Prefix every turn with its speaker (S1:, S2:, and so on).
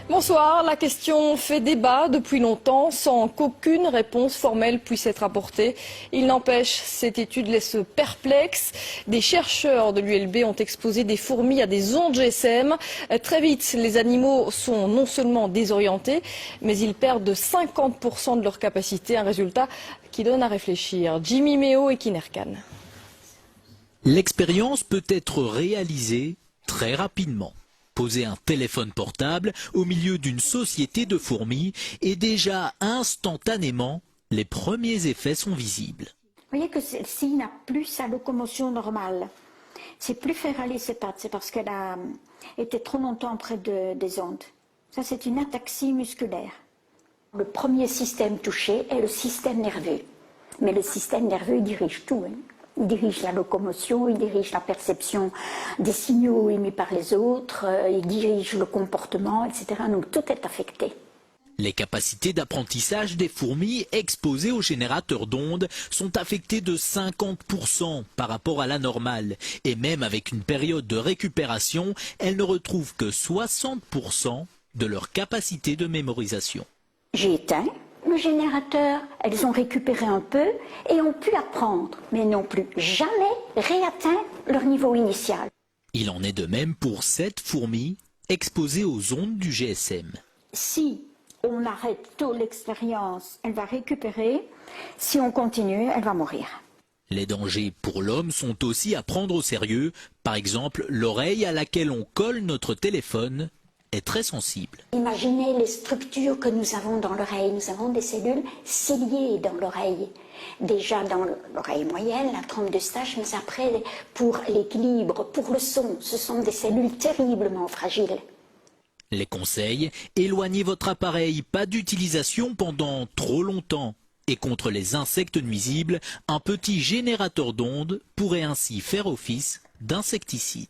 S1: Bonsoir, la question fait débat depuis longtemps sans qu'aucune réponse formelle puisse être apportée. Il n'empêche, cette étude laisse perplexe. Des chercheurs de l'ULB ont exposé des fourmis à des ondes GSM. Très vite, les animaux sont non seulement désorientés, mais ils perdent de 50% de leur capacité, un résultat qui donne à réfléchir. Jimmy Méo et Kinerkan.
S2: L'expérience peut être réalisée très rapidement. Poser un téléphone portable au milieu d'une société de fourmis et déjà instantanément, les premiers effets sont visibles.
S3: Vous voyez que celle-ci n'a plus sa locomotion normale. C'est plus faire aller ses pattes, c'est parce qu'elle a été trop longtemps près des ondes. Ça, c'est une ataxie musculaire. Le premier système touché est le système nerveux. Mais le système nerveux dirige tout. Il dirige la locomotion, il dirige la perception des signaux émis par les autres, il dirige le comportement, etc. Donc tout est affecté.
S2: Les capacités d'apprentissage des fourmis exposées aux générateurs d'ondes sont affectées de 50% par rapport à la normale. Et même avec une période de récupération, elles ne retrouvent que 60% de leur capacité de mémorisation.
S3: J'ai éteint le générateur, elles ont récupéré un peu et ont pu apprendre, mais n'ont plus jamais réatteint leur niveau initial.
S2: Il en est de même pour cette fourmi exposée aux ondes du GSM.
S3: Si on arrête tôt l'expérience, elle va récupérer. Si on continue, elle va mourir.
S2: Les dangers pour l'homme sont aussi à prendre au sérieux. Par exemple, l'oreille à laquelle on colle notre téléphone est très sensible.
S3: Imaginez les structures que nous avons dans l'oreille. Nous avons des cellules ciliées dans l'oreille. Déjà dans l'oreille moyenne, la trompe d'Eustache, mais après, pour l'équilibre, pour le son, ce sont des cellules terriblement fragiles.
S2: Les conseils, éloignez votre appareil, pas d'utilisation pendant trop longtemps. Et contre les insectes nuisibles, un petit générateur d'ondes pourrait ainsi faire office d'insecticide.